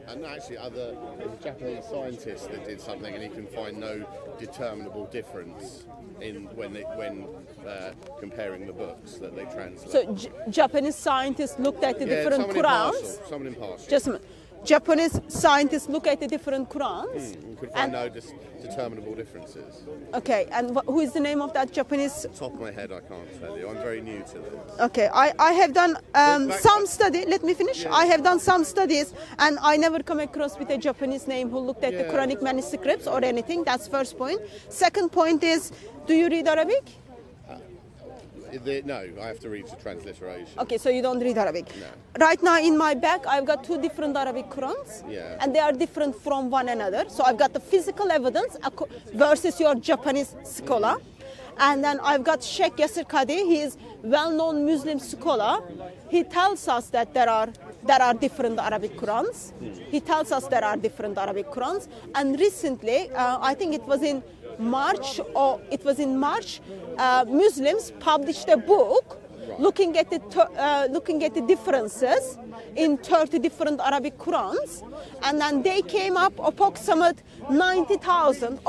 And actually, there's a Japanese scientist that did something, and he can find no determinable difference in when comparing the books that they translate. So Japanese scientists looked at the different Qurans. Someone impartial. Just a minute. Japanese scientists look at the different Qurans. You could find no determinable differences. Okay, and who is the name of that Japanese? Top of my head, I can't tell you. I'm very new to this. Okay, I have done some study. Let me finish. Yeah. I have done some studies, and I never come across with a Japanese name who looked at the Quranic manuscripts or anything. That's first point. Second point is, do you read Arabic? No, I have to read the transliteration. Okay, so you don't read Arabic. No. Right now in my bag, I've got 2 different Arabic Qurans, and they are different from one another. So I've got the physical evidence versus your Japanese scholar. And then I've got Sheikh Yasir Qadi. He is well-known Muslim scholar. He tells us that there are different Arabic Qurans. He tells us there are different Arabic Qurans. And recently, I think it was in March, Muslims published a book looking at the differences in 30 different Arabic Qurans, and then they came up approximate 90,000,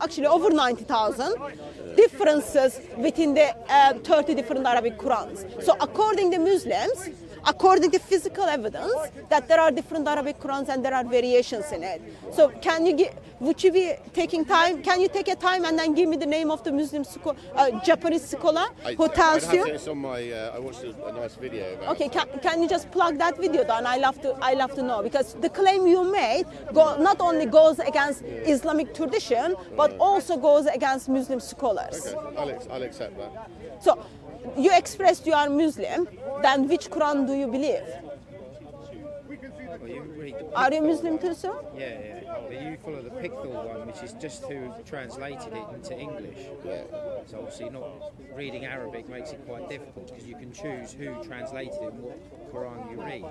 actually over 90,000 differences within the 30 different Arabic Qurans. So according to Muslims, according to physical evidence, that there are different Arabic Qurans and there are variations in it. So would you be taking time? Can you take a time and then give me the name of the Japanese scholar who tells you? It's on my. I watched a nice video about. Okay, can you just plug that video down? I love to know, because the claim you made not only goes against Islamic tradition but also goes against Muslim scholars. Okay, I'll accept that. So you expressed you are Muslim. Then which Quran do you believe? Well, you read the Are you Muslim too, sir? Yeah. But you follow the Picthal one, which is just who translated it into English. Yeah. So obviously not reading Arabic makes it quite difficult, because you can choose who translated it and what Quran you read.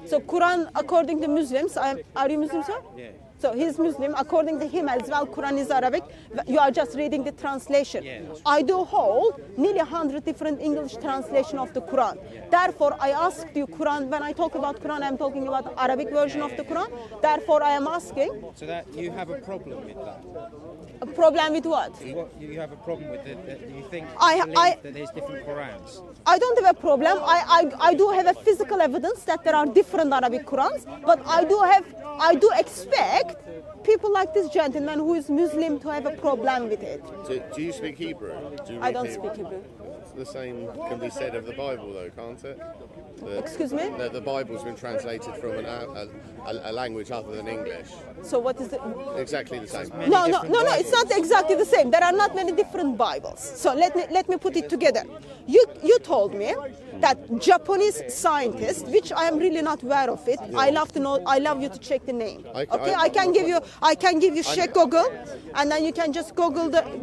So Quran, according to Muslims, are you Muslim, sir? Yeah. So he's Muslim. According to him as well, Quran is Arabic. You are just reading the translation. Yeah, I do hold nearly 100 different English translation of the Quran. Yeah. Therefore, I asked you Quran. When I talk about Quran, I'm talking about Arabic version of the Quran. Therefore, I am asking. So that you have a problem with that? A problem with what? You have a problem with it? That you think that there's different Qurans? I don't have a problem. I do have a physical evidence that there are different Arabic Qurans, but I do expect people like this gentleman who is Muslim to have a problem with it. Do you speak Hebrew? I don't speak Hebrew. The same can be said of the Bible, though, can't it? Excuse me? The Bible's been translated from a language other than English. So what is it? Exactly the same. No, it's not exactly the same. There are not many different Bibles. So let me put it together. You told me that Japanese scientist, which I am really not aware of it. Yeah. I love you to check the name. I can give you Sheikh Google, and then you can just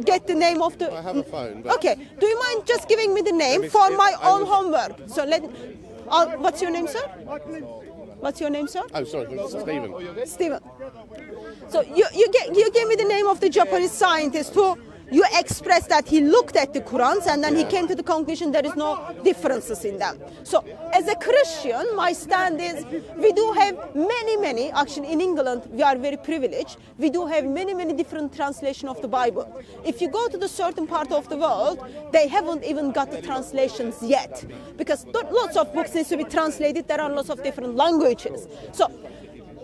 get the name of the. I have a phone. But okay. Do you mind just giving me the name for my own homework? So what's your name, sir? What's your name, sir? Oh, sorry, Stephen. Stephen. So you gave me the name of the Japanese scientist who you expressed that he looked at the Qurans and then he came to the conclusion there is no differences in them. So as a Christian, my stand is we do have many, actually in England we are very privileged, we do have many different translations of the Bible. If you go to the certain part of the world, they haven't even got the translations yet, because lots of books need to be translated, there are lots of different languages. So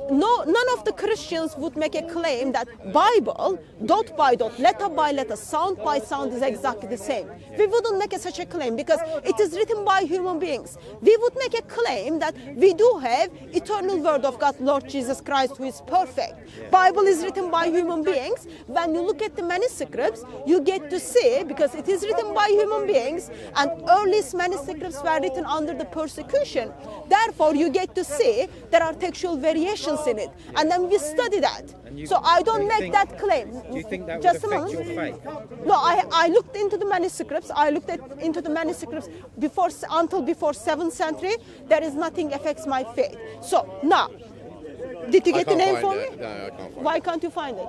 none of the Christians would make a claim that Bible, dot by dot, letter by letter, sound by sound is exactly the same. We wouldn't make such a claim because it is written by human beings. We would make a claim that we do have eternal word of God, Lord Jesus Christ, who is perfect. Bible is written by human beings. When you look at the manuscripts, you get to see, because it is written by human beings and earliest manuscripts were written under the persecution. Therefore, you get to see there are textual variations in it, and then we study that. So I don't make that claim. Do you think that would affect your faith? No, I looked into the manuscripts. I looked into the manuscripts until before 7th century. There is nothing affects my faith. So now, Did you I get the can't name find for it. me? No, I can't find Why it. can't you find it?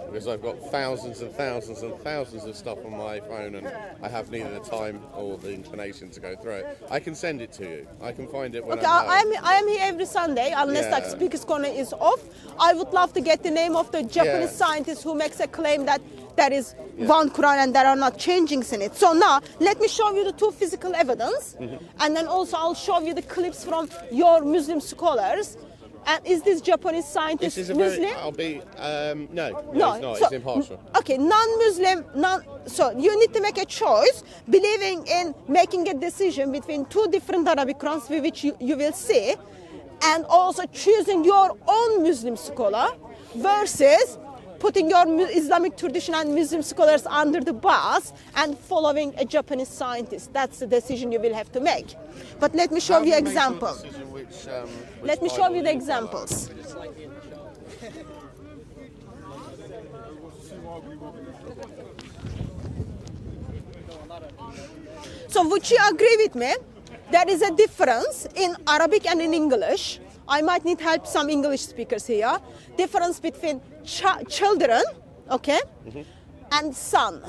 Because I've got thousands and thousands and thousands of stuff on my phone, and I have neither the time or the inclination to go through it. I can send it to you. I can find it when Okay, I'm home. I am here every Sunday, unless Yeah. like Speaker's Corner is off. I would love to get the name of the Japanese Yeah. scientist who makes a claim that there is one Quran and there are not changings in it. So now, let me show you the two physical evidence, and then also I'll show you the clips from your Muslim scholars. And is this Japanese scientist This is a Muslim? very. I'll be. No, No, it's not. so- It's impartial. Okay, non-Muslim, so you need to make a choice, believing in making a decision between two different Arabic Qurans, which you will see, and also choosing your own Muslim scholar versus putting your Islamic tradition and Muslim scholars under the bus and following a Japanese scientist. That's the decision you will have to make. But let me show you an example. Let me show you the examples. So would you agree with me? There is a difference in Arabic and in English. I might need help some English speakers here. Difference between children, okay, and son.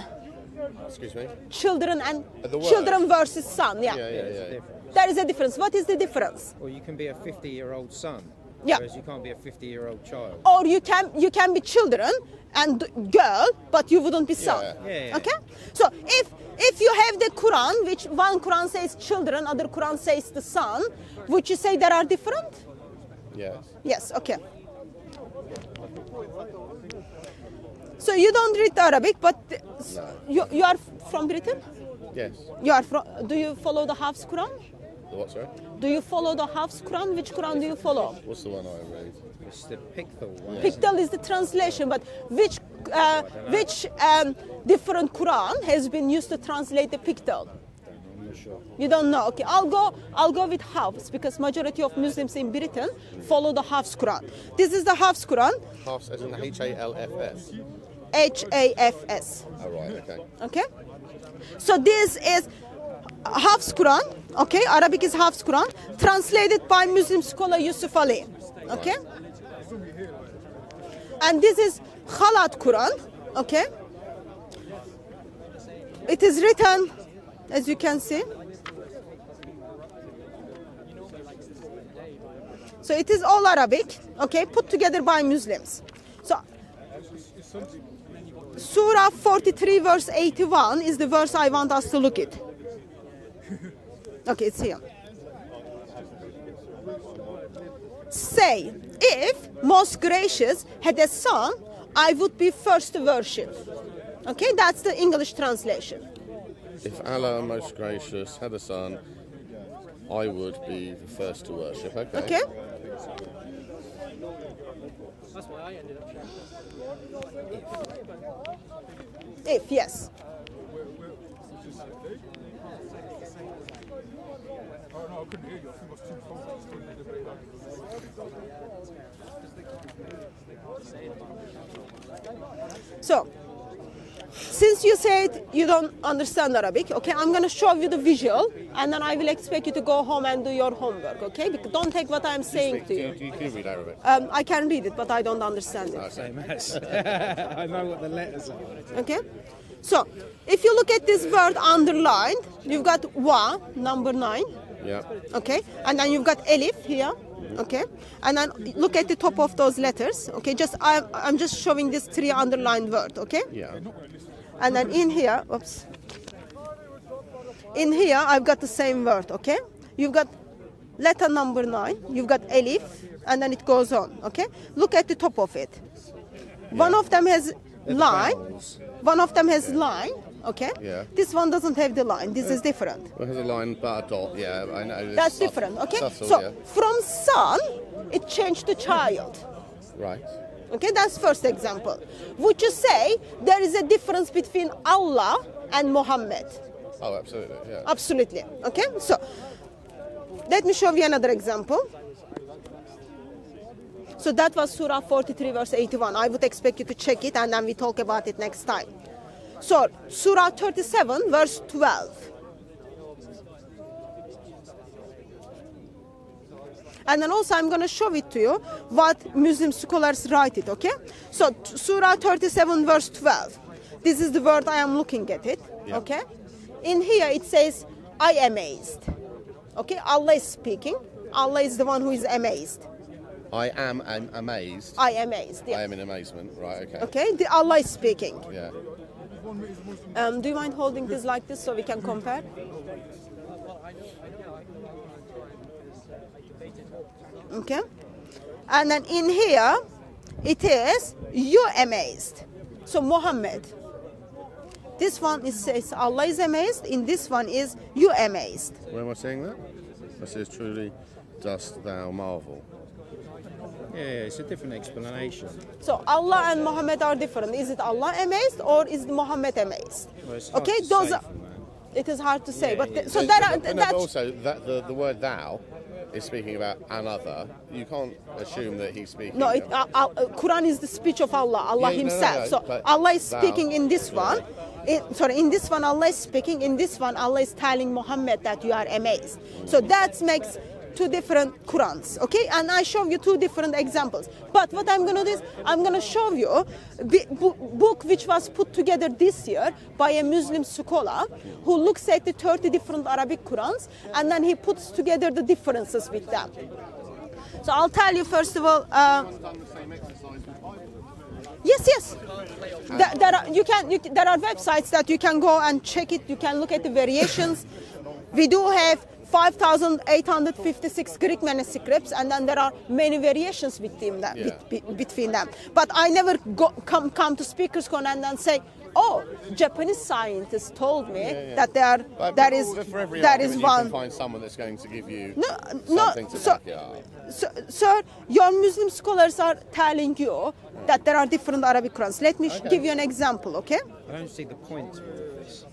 Excuse me. Children and The word. children versus son. Yeah. Yeah. There is a difference. What is the difference? Well, you can be a 50-year-old son, Yeah. whereas you can't be a 50-year-old child. Or you can be children and girl, but you wouldn't be son. Yeah. Okay. So if you have the Quran, which one Quran says children, other Quran says the son, would you say there are different? Yes. Yes. Okay. So you don't read Arabic, but you are from Britain. Yes. You are from. Do you follow the Hafs Quran? The what, sorry? Do you follow the Hafs Quran? Which Quran do you follow? What's the one I read? It's the Pictal one. Pictal is the translation, but which different Quran has been used to translate the Pictal? I'm not sure. You don't know. Okay, I'll go with Hafs because majority of Muslims in Britain follow the Hafs Quran. This is the Hafs Quran, Half as in Halfs. Hafs. Oh right. Okay. Okay, so this is Hafs Quran. Okay, Arabic is Hafs Quran, translated by Muslim scholar Yusuf Ali. Okay, and this is Khalat Quran. Okay, it is written, as you can see. So it is all Arabic, okay, put together by Muslims. So Surah 43 verse 81 is the verse I want us to look at. Okay, it's here. Say, if most gracious had a son, I would be first to worship. Okay, that's the English translation. If Allah, most gracious, had a son, I would be the first to worship. Okay. Okay? If, yes. So, since you said you don't understand Arabic, okay, I'm going to show you the visual and then I will expect you to go home and do your homework, okay? Because don't take what I'm saying to you. Do you read Arabic? I can read it, but I don't understand it. Same as. I know what the letters are. Okay? So, if you look at this word underlined, you've got wa, number 9, Yeah. okay? And then you've got elif here, okay? And then look at the top of those letters, okay? I'm just showing this 3 underlined word, okay? Yeah. And then in here, oops. In here, I've got the same word, okay? You've got letter number 9, you've got elif, and then it goes on, okay? Look at the top of it. One of them has line, vowels. one of them has line, okay? Yeah. This one doesn't have the line, this is different. It has a line but a dot. Yeah, I know. It's That's subtle- different, okay? subtle, So yeah. from son, it changed to child. Right. Okay, that's first example. Would you say there is a difference between Allah and Muhammad? Oh, absolutely. Yeah. Absolutely. Okay, so let me show you another example. So that was Surah 43 verse 81. I would expect you to check it and then we talk about it next time. So Surah 37 verse 12. And then also I'm going to show it to you what Muslim scholars write it, okay? So Surah 37 verse 12. This is the word I am looking at it, Yeah. okay? In here it says, I amazed. Okay, Allah is speaking. Allah is the one who is amazed. I am amazed. I amazed, yeah. I am in amazement. Right. Okay. Okay, Allah is speaking. Yeah. Do you mind holding this like this so we can compare? Okay. And then in here, it is, you amazed. So Muhammad. This one says Allah is amazed. In this one is you amazed. Where am I seeing that? It says, truly dost thou marvel. Yeah, it's a different explanation. So Allah and Muhammad are different. Is it Allah amazed or is Muhammad amazed? Well, it's hard Okay, to those say are. from that. It is hard to say, Yeah, but yeah. so there are. But That's, also, that the word thou is speaking about another. You can't assume that he's speaking. no, Quran is the speech of Allah, Allah Yeah, no, Himself. no, So but Allah is thou- speaking in this one. In this one Allah is speaking. In this one Allah is telling Muhammad that you are amazed. So that makes two different Qurans, okay? And I show you two different examples. But what I'm going to do is I'm going to show you a book which was put together this year by a Muslim scholar who looks at the 30 different Arabic Qurans and then he puts together the differences with them. So I'll tell you first of all. Yes. There are websites that you can go and check it. You can look at the variations. We do have 5,856 Greek manuscripts, and then there are many variations between them. But I never come to Speakers Corner and then say, "Oh, Japanese scientists told me that there is one." You can find someone that's going to give you No, something to back it up. Sir, your Muslim scholars are telling you that there are different Arabic Qurans. Let me give you an example, okay? I don't see the point of all this.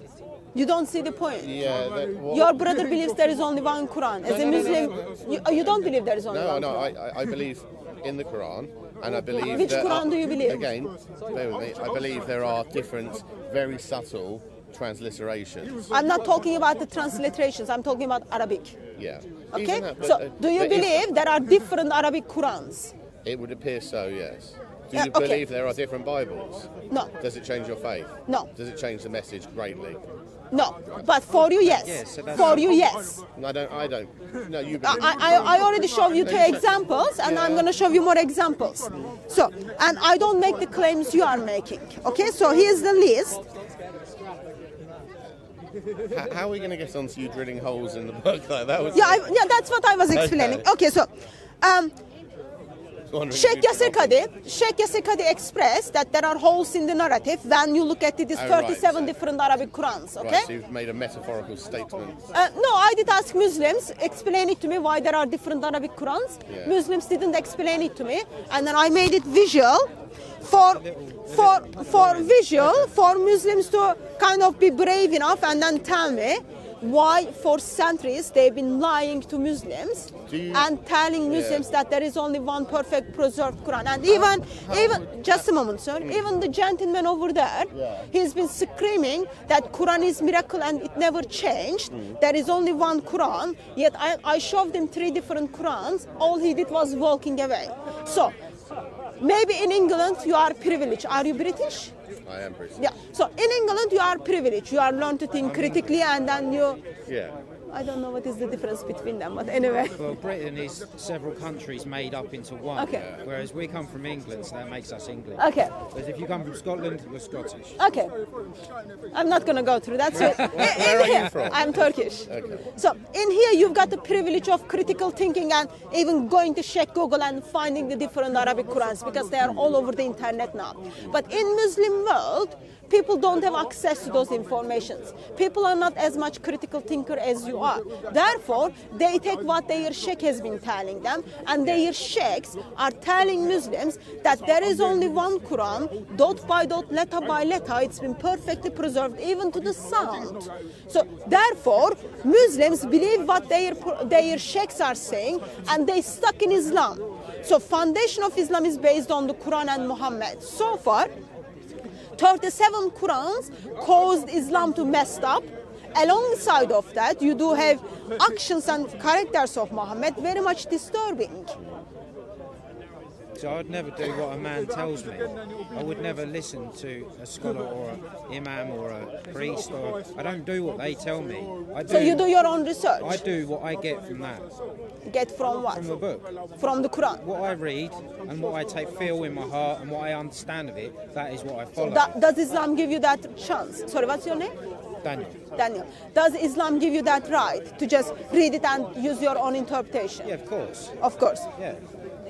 You don't see the point. Yeah. Your brother believes there is only one Quran. As a Muslim, you don't believe there is only one Quran. No. I believe in the Quran, and I believe. Which that Quran do you believe? Again, bear with me. I believe there are different, very subtle transliterations. I'm not talking about the transliterations. I'm talking about Arabic. Yeah. Okay. Even that, but, So, do you but if- believe there are different Arabic Qurans? It would appear so. Yes. Do Yeah, you okay. believe there are different Bibles? No. Does it change your faith? No. Does it change the message greatly? No. But for you, yes. Yeah, so that's- For you, yes. I don't. No, you believe. I already showed you two examples, and I'm going to show you more examples. So, and I don't make the claims you are making. Okay, so here's the list. How are we going to get onto you drilling holes in the book like that? Was Yeah, that's what I was explaining. Okay, so Sheikh Yasir Qadi expressed that there are holes in the narrative when you look at these Oh, right, 37 so- different Arabic Qurans. Okay. Right, so you've made a metaphorical statement. No, I did ask Muslims, explain it to me why there are different Arabic Qurans. Yeah. Muslims didn't explain it to me, and then I made it visual for Muslims to kind of be brave enough and then tell me why for centuries they've been lying to Muslims and telling Muslims that there is only one perfect preserved Quran. And even just a moment, sir, even the gentleman over there, he's been screaming that Quran is miracle and it never changed. There is only one Quran, yet I showed him 3 different Qurans. All he did was walking away. So maybe in England you are privileged. Are you British? I am British. Yeah. So in England you are privileged. You are learned to think critically, and then you. Yeah. I don't know what is the difference between them, but anyway. Well, Britain is several countries made up into one. Okay. Whereas we come from England, so that makes us English. Okay. Whereas if you come from Scotland, you're Scottish. Okay. I'm not gonna go through that. So Where are you from? I'm Turkish. Okay. So in here you've got the privilege of critical thinking and even going to check Google and finding the different Arabic Qurans because they are all over the internet now. But in Muslim world, people don't have access to those informations. People are not as much critical thinker as you are. Therefore, they take what their sheikh has been telling them, and their sheikhs are telling Muslims that there is only one Quran, dot by dot, letter by letter. It's been perfectly preserved, even to the sound. So, therefore, Muslims believe what their sheikhs are saying, and they stuck in Islam. So, foundation of Islam is based on the Quran and Muhammad. So far, 37 Qurans caused Islam to mess up, alongside of that, you do have actions and characters of Muhammad very much disturbing. So I'd never do what a man tells me. I would never listen to a scholar or an imam or a priest. I don't do what they tell me. So you do your own research? I do what I get from that. Get from what? From the book. From the Quran? What I read and what I feel in my heart and what I understand of it, that is what I follow. Does Islam give you that chance? Sorry, what's your name? Daniel. Daniel. Does Islam give you that right to just read it and use your own interpretation? Yeah, of course. Of course. Yeah.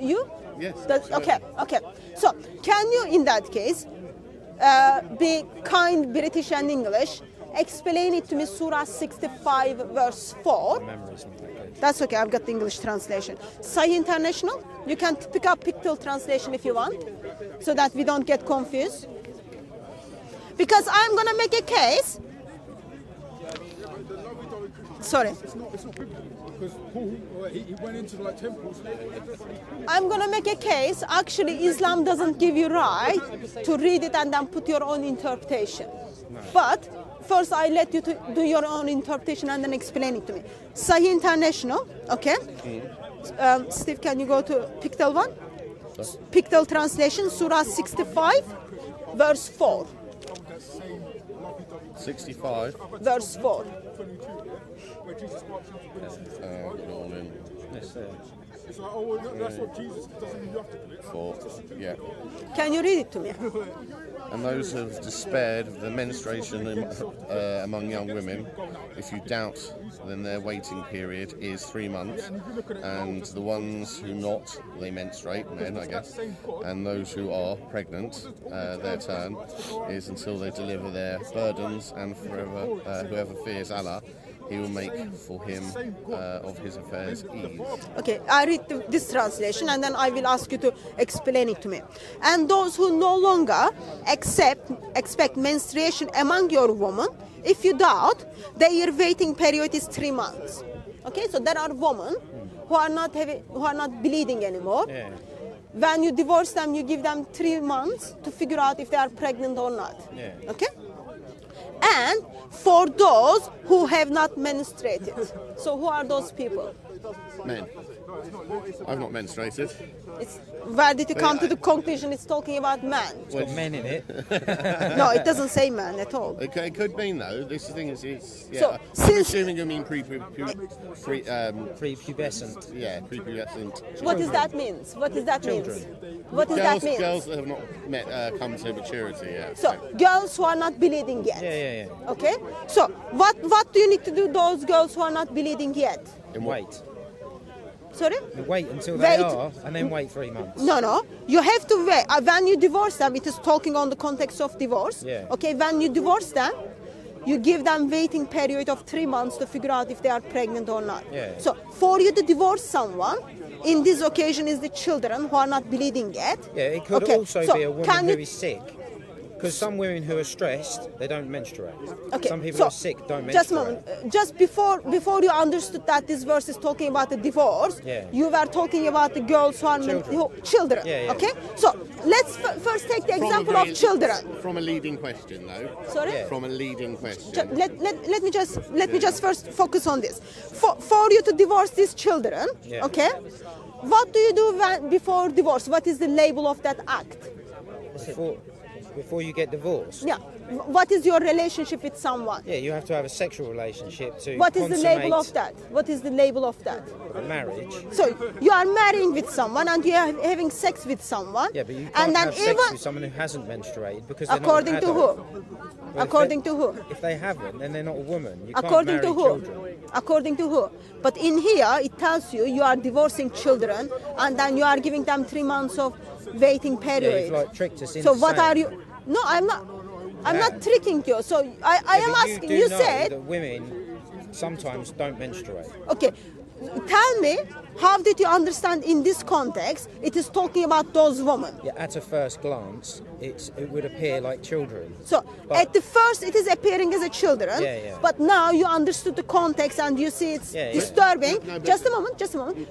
You? Yes. Okay. So, can you, in that case, be kind British and English, explain it to me, Surah 65, verse 4. Memory's not that good. That's okay, I've got the English translation. Sahih International, you can pick up Pictorial translation if you want, so that we don't get confused. Because I'm going to make a case. Sorry. It's not biblical because Paul, he went into like temples. I'm going to make a case. Actually, Islam doesn't give you right to read it and then put your own interpretation. No. But first, I let you to do your own interpretation and then explain it to me. Sahih International, okay? Steve, can you go to Pictorial one? Pictorial translation, Surah 65, verse 4. 65. Verse 4. It's like, oh, well, that's what Jesus doesn't mean you have to do it. 4. Yeah. Can you read it to me? And those who have despaired of the menstruation among young women, if you doubt, then their waiting period is 3 months. And the ones who not, they menstruate, men, I guess, and those who are pregnant, their turn is until they deliver their burdens, and forever, whoever fears Allah, He will make for him of his affairs ease. Okay, I read this translation and then I will ask you to explain it to me. And those who no longer expect menstruation among your women, if you doubt, their waiting period is 3 months. Okay, so there are women who are not bleeding anymore. Yeah. When you divorce them, you give them 3 months to figure out if they are pregnant or not. Yeah. Okay? And for those who have not menstruated. So who are those people? Men. I've not menstruated. Where did you come to the conclusion it's talking about men? It's got men in it. No, it doesn't say man at all. Okay, it could mean though. This thing is, yeah. So, I'm since- assuming you mean Prepubescent. yeah, prepubescent. What does that mean? What does that mean? Children. What does that mean? Girls that have not come to maturity yet. So girls who are not bleeding yet. Yeah. Okay. So what do you need to do those girls who are not bleeding yet? Wait. Sorry? Wait until they Wait. are, and then wait 3 months. No. You have to wait. When you divorce them, it is talking on the context of divorce. Yeah. Okay. When you divorce them, you give them waiting period of 3 months to figure out if they are pregnant or not. Yeah. So for you to divorce someone, in this occasion is the children who are not bleeding yet. Yeah, it could also so be a woman can who you- is sick. Because some women who are stressed, they don't menstruate. Okay, Some people so who are sick don't just a menstruate. moment. Just before you understood that this verse is talking about the divorce, Yeah. you were talking about the girls who are children. Yeah. Okay, so let's first take the example of children. From a leading question, though. Sorry. Yeah. From a leading question. Let me just first focus on this. For you to divorce these children, Yeah. okay, what do you do before divorce? What is the label of that act? Before you get divorced. Yeah. What is your relationship with someone? Yeah, you have to have a sexual relationship to What is the label of consummate that? What is the label of that? a marriage. So you are marrying with someone and you are having sex with someone. Yeah, but you can't and then have sex with someone who hasn't menstruated because they're according not to an who? adult. Well, According to who? If they haven't, then they're not a woman. You According can't to marry who? children. According to who? But in here it tells you are divorcing children and then you are giving them 3 months of waiting Yeah, period. you've like tricked us into So what saying- are you? No, I'm not. I'm Yeah. not tricking you. So I Yeah, am but asking. do You know said that women sometimes don't menstruate. okay. Tell me, how did you understand in this context it is talking about those women? Yeah, at a first glance, it would appear like children. So But- at the first it is appearing as a children, Yeah. but now you understood the context and you see it's Yeah. disturbing. Just a moment.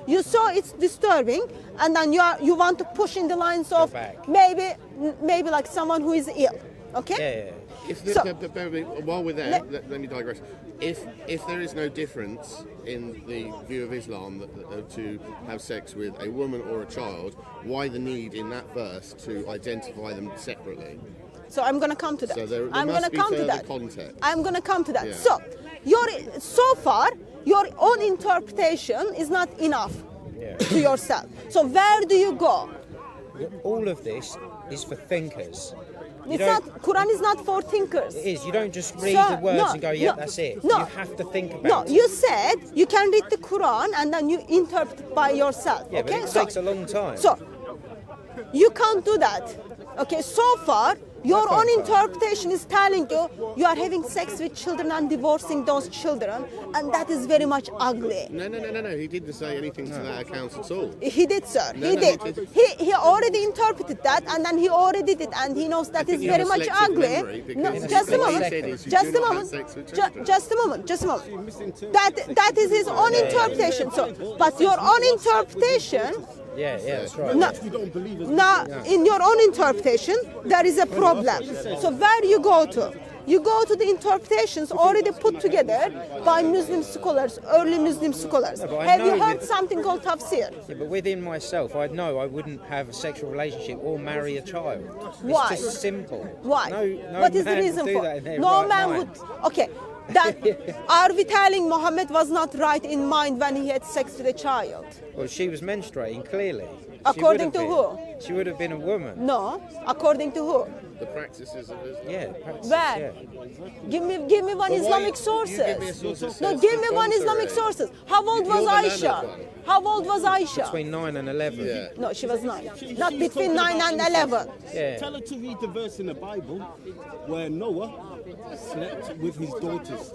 You saw it's disturbing, and then you want to push in the lines of back. maybe like someone who is ill. Okay? Yeah. If the, So- while we're there, let me digress. If there is no difference in the view of Islam to have sex with a woman or a child, why the need in that verse to identify them separately? So I'm going to come to that. So there I'm must going to be come to further that. context. I'm going to come to that. Yeah. So, so far, your own interpretation is not enough to yourself. So where do you go? All of this is for thinkers. You It's don't- not. Quran is not for thinkers. It is. You don't just read Sir, the words no, and go, no, that's it. no. You have to think about No, it. you said you can read the Quran and then you interpret by yourself. Yeah, okay, but it takes a long time. So you can't do that. Okay, so far your own interpretation is telling you are having sex with children and divorcing those children, and that is very much ugly. No. He didn't say anything to that account at all. He did, sir. No, He no, did. he didn't. He already interpreted that, and then he already did it, and he knows that think is you very have a much selective ugly. memory, No, because just a what he moment. said is you Just do a not have moment. sex with children. Just a moment. Just a moment. That is his own interpretation. So, but your own interpretation. Yeah, that's right. No, We don't believe it. now, in your own interpretation, there is a problem. So where you go to? You go to the interpretations already put together by Muslim scholars, early Muslim scholars. but I Have you know heard that- something called tafsir? Yeah, but within myself, I know I wouldn't have a sexual relationship or marry a child. Why? It's just simple. Why? No What is the man reason would do for? that in their No right man mind. would. Okay, then are we telling Muhammad was not right in mind when he had sex with a child? Well, she was menstruating clearly. According She would to have who? been. She would have been a woman. No, according to who? The practices of Islam. Yeah. perhaps, Where? yeah. Give me one But why- Islamic you sources. give me a source that No, says give the me one Islamic contrary. sources. How old You're was the learned Aisha? one. How old was Aisha? Between 9 and 11. Yeah. No, she was 9. Not between 9 and 11. Yeah. Tell her to read the verse in the Bible where Noah slept with his daughters.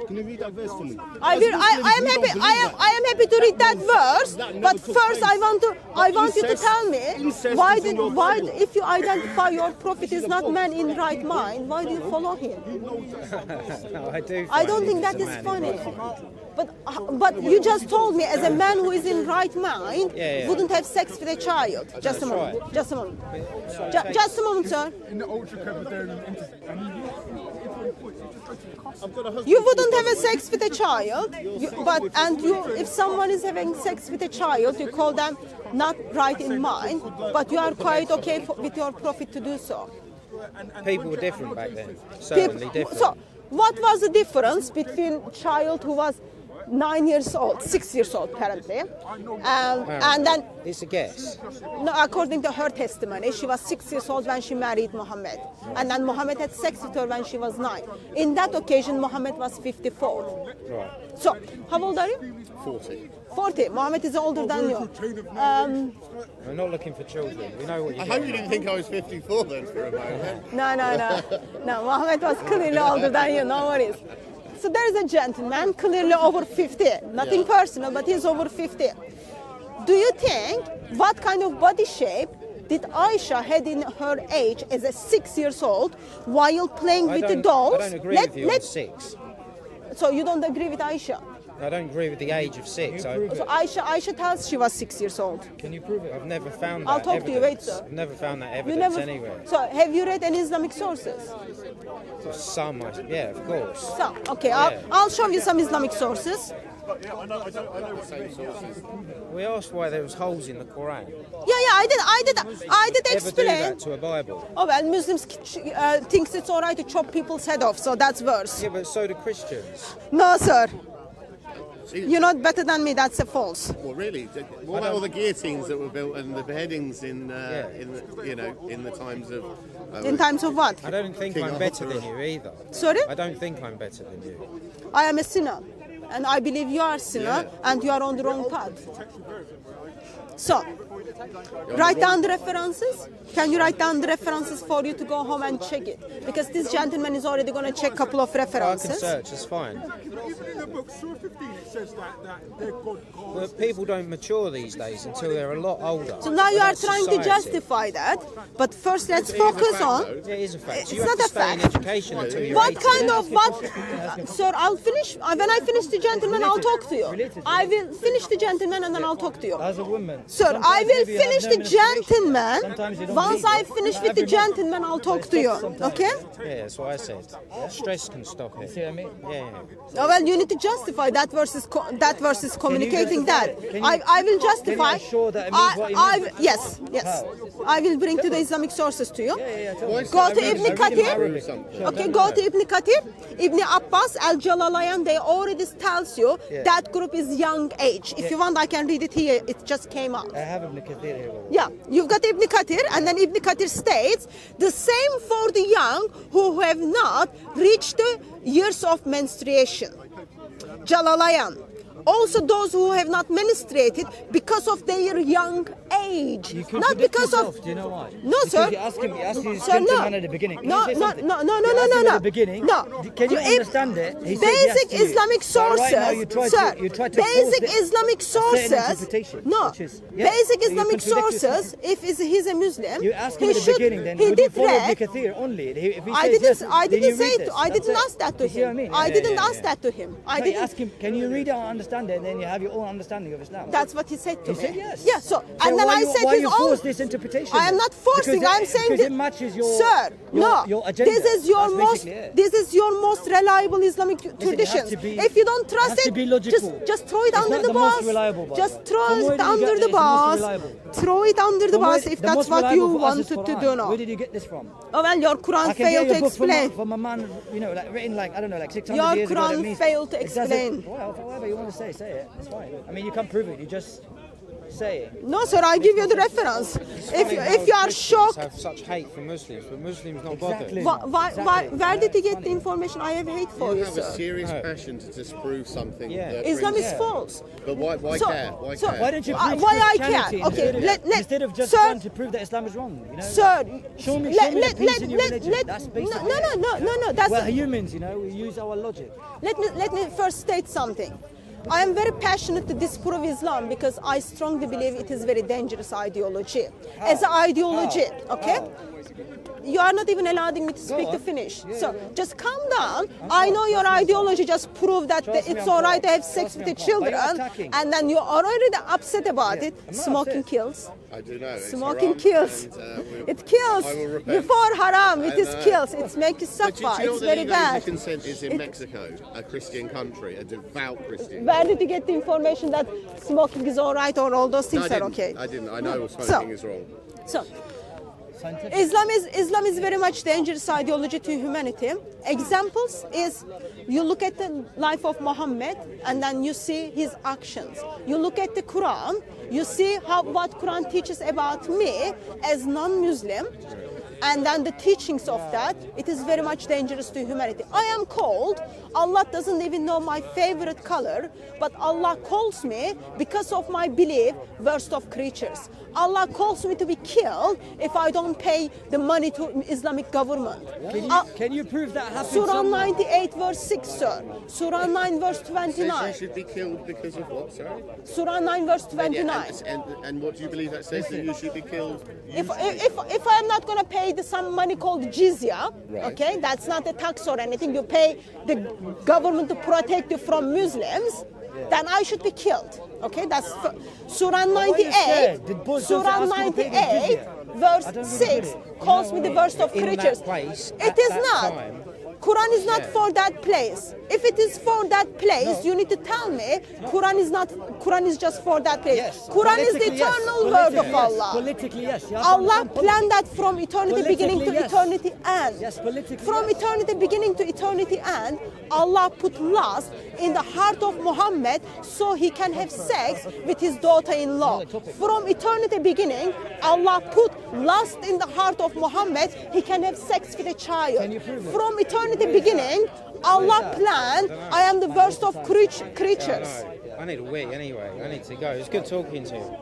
Can you read that verse for me? I am happy. I am happy to read that verse. That never But took first, place. I want you to Incest- tell me incest why is in your why Bible. if you identify your prophet is not man in right mind, why do you follow him? No, I do. I find don't him think as that a is man in funny. right mind. But you just told me as a man who is in right mind Yeah. wouldn't have sex with a child. Just a moment. right. Just a moment. Just a moment, sir. In the ultra Presbyterian I've got a husband. You wouldn't have a sex with a child, if someone is having sex with a child, you call them not right in mind, but you are quite okay with your prophet to do so. People were different back then. Certainly different. So, what was the difference between child who was 9 years old, 6 years old apparently, and then, It's a guess. no, according to her testimony, she was 6 years old when she married Muhammad, and then Muhammad had sex with her when she was 9. In that occasion, Muhammad was 54. Right. So, how old are you? 40. 40. Muhammad is older than you. We're not looking for children. We know what I you're hope you didn't think I was 54 then for a moment. No. No, Muhammad was clearly older than you, no worries. So there is a gentleman clearly over 50. Nothing personal, but he's over 50. Do you think what kind of body shape did Aisha had in her age as a 6 years old while playing with the dolls? I don't agree with you on 6. So you don't agree with Aisha? I don't agree with the age of 6. So Aisha tells she was 6 years old. Can you prove it? I've never found that I'll talk to you, wait, evidence. sir. I've never found that You evidence never. anywhere. So have you read any Islamic sources? Some, yeah, of course. So okay, Yeah. I'll show you some Islamic sources. We asked why there was holes in the Quran. Yeah, I did Ever do explain. that to a Bible? Oh well, Muslims thinks it's alright to chop people's head off, so that's worse. Yeah, but so do Christians. No, sir, you're not better than me. That's a false. Well, really? What about all the guillotines that were built and the beheadings in the times of? In times of what? I don't think King I'm better Arthur. than you either. Sorry, I don't think I'm better than you. I am a sinner, and I believe you are a sinner, and you are on the wrong path. So, write down the references. Can you write down the references for you to go home and check it? Because this gentleman is already going to check a couple of I can references. search, it's fine. even in the book, Surah 15, it says that they're God. But people don't mature these days until they're a lot older. So now you are That's trying to society. justify that, but first let's focus on. Yeah, it is a fact. It's You have not to a stay in fact. education until you're What 18. kind of what? Sir, I'll finish. When I finish the gentleman, I'll talk to you. I will finish the gentleman and then I'll talk to you. As a woman. Sir, I will Sometimes maybe you finish have the no menstruation. gentleman. Sometimes you don't Once need I it. finish Not with the every month. gentleman, I'll talk to you. Okay? Yeah, that's what I said. Stress can stop it. See what I mean? Yeah. Oh, well, you need to justify that versus communicating justify that. it? Can you- I will justify. can you assure that it means what you mean? Yes. I will bring to the Islamic sources to you. tell me. Go to Ibn Kathir. Arabic. Okay, go to Ibn Kathir. Ibn Abbas, Al-Jalalayan, they already tells you that group is young age. If you want, I can read it here. It just came out. I have Ibn Kathir here. Yeah, you've got Ibn Kathir, and then Ibn Kathir states the same for the young who have not reached the years of menstruation. Jalalayan. Also those who have not menstruated because of their young age. You Not contradict because yourself. of... Do you know why? No, Because sir. You ask him Sir, no. gentleman at the beginning. Can No, you say no, something? no, no, You no, asked no, him no. At the beginning. No. Can you If- understand it? He said Basic yes to you. Islamic But sources, right now you try sir. to Basic force Islamic a certain sources. interpretation, No. which is- yeah, Basic so you Islamic contradict yourself. sources. If he's a Muslim, You ask him he at the should. beginning, then He would you did follow Ibn read. Kathir only? If he I says didn't. yes, I then didn't you say read it. this. I That's didn't it. ask that to You see what I him. mean? I Yeah, didn't yeah, ask yeah. that to him. I No, you didn't. ask him, can you read it and understand it, and then you have your own understanding of Islam. That's what he said to He me. said yes. Yeah. So and then why I you, said why his you own. force this interpretation? I am then? not forcing. Because I'm saying because that, it matches your sir. No, your agenda. this is your That's most. basically it. This is your most reliable Islamic Listen, traditions. it has to be- If you don't it trust has to it, be logical. just throw it It's under not the the most bus. reliable, by Just the way. throw From where it did you under get the it's the most bus. reliable? Throw it under the From where- bus if the that's most what you reliable for us is wanted to Quran. do now. Where did you get this from? Oh well, your Quran I can failed get to your book explain. from a man, like written like, I don't know, like 600 Your years ago. Quran that means failed to it doesn't- explain. Well, whatever you want to say it. It's fine. I mean, you can't prove it. You just say it. No, sir, I give you the reference. If you are shocked, Have such hate for Muslims, but Muslims not bothered. Exactly. where did you get the information? I have hate for You you, have a sir. serious passion to disprove something. Yeah. that Islam brings- is false. But why So- care? Why so- care? Why don't you Uh, prove why I Christianity can't? Okay, instead of just sir- trying to prove that Islam is wrong? You know? Sir, Show me the peace in your religion. That's basically no. That's We're humans, you know. We use our logic. let me first state something. I am very passionate to disprove Islam because I strongly believe it is very dangerous ideology. As an ideology, okay? You are not even allowing me to speak to finish. So just calm down. I know your ideology just proved that Trust me, it's I'm all right calm. to have Trust sex me, with the I'm calm. But you're children, attacking. and then you're already upset about it. I'm not Smoking upset. kills. I do know. It's Smoking haram, kills. and, we'll- It kills. I will repent. Before haram, it I is know. kills. It makes you But do you suffer. know It's that very illegal bad. consent is in Mexico, a Christian country, a devout Christian. Where did you get the information that smoking is all right or all those No, things I are didn't. okay? I didn't. I know smoking is wrong. So, Scientific. Islam is very much dangerous ideology to humanity. Examples is you look at the life of Muhammad and then you see his actions. You look at the Quran, you see what Quran teaches about me as non-Muslim. And then the teachings of that, it is very much dangerous to humanity. I am called, Allah doesn't even know my favorite color, but Allah calls me because of my belief, worst of creatures. Allah calls me to be killed if I don't pay the money to Islamic government. Can you prove that happened? Surah somewhere? 98 verse 6, sir. Surah 9 verse Says you 29. should be killed because of what, sorry? Surah 9 verse 29. And what do you believe that says that you should be killed? If I am not going to pay some money called jizya, Right. okay, that's not a tax or anything. You pay the government to protect you from Muslims, then I should be killed. Okay, that's Surah you 98. scared? Did Bush Surah ask you to pay the 98, jizya? verse I don't really 6 get it. calls me the worst of In that creatures. place, It at is that not. time, Quran is not for that place. If it is for that place, you need to tell me Quran is not. Quran is just for that place. Yes. Quran is the Politically, yes. eternal word of Politically, yes. Allah. Politically, yes. You have to Allah understand planned that from eternity beginning to Politically, yes. eternity end. Yes, politically, From yes. eternity beginning to eternity end, Allah put lust in the heart of Muhammad so he can have sex with his daughter-in-law. From eternity beginning, Allah put lust in the heart of Muhammad, he can have sex with a child. Can you prove it? From eternity beginning, Allah planned, I am the worst of creatures. I need a wee anyway. I need to go. It's good talking to you.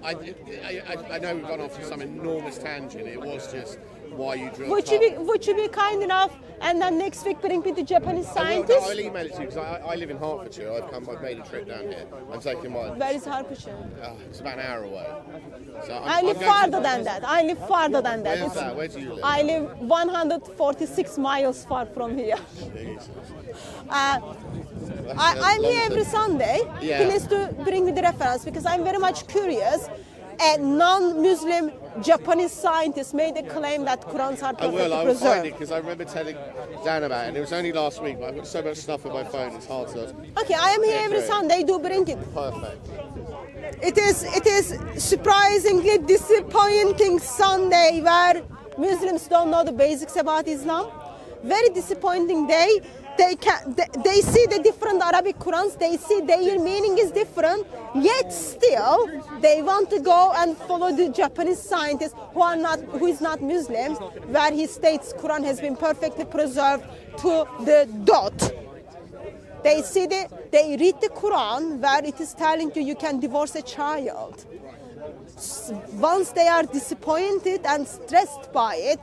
I know we've gone off on some enormous tangent. It was just why you drew. Would you be kind enough and then next week bring me the Japanese scientist? I'll email it to you because I live in Hertfordshire. I've made a trip down here. I'm taking my. Where is Hertfordshire? It's about an hour away. So I live farther than that. I live farther than that. Where's that? Where do you live? I live 146 miles far from here. I'm here every Sunday. Yeah. Please to bring me the reference because I'm very much curious. A non-Muslim Japanese scientist made a claim that Qurans are perfectly I will preserved. find it because I remember telling Dan about it, and it was only last week. But I've got so much stuff on my phone; it's hard to. Okay, I am here every Sunday. Do bring it. Perfect. It is surprisingly disappointing Sunday where Muslims don't know the basics about Islam. Very disappointing day. They see the different Arabic Qurans, they see their meaning is different, yet still they want to go and follow the Japanese scientists who is not Muslims, where he states Quran has been perfectly preserved to the dot. They read the Quran where it is telling you can divorce a child. Once they are disappointed and stressed by it,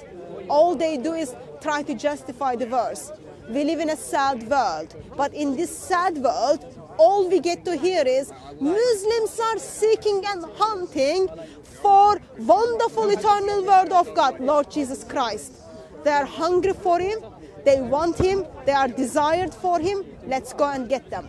all they do is try to justify the verse. We live in a sad world, but in this sad world, all we get to hear is Muslims are seeking and hunting for wonderful eternal word of God, Lord Jesus Christ. They are hungry for him, they want him, they are desired for him. Let's go and get them.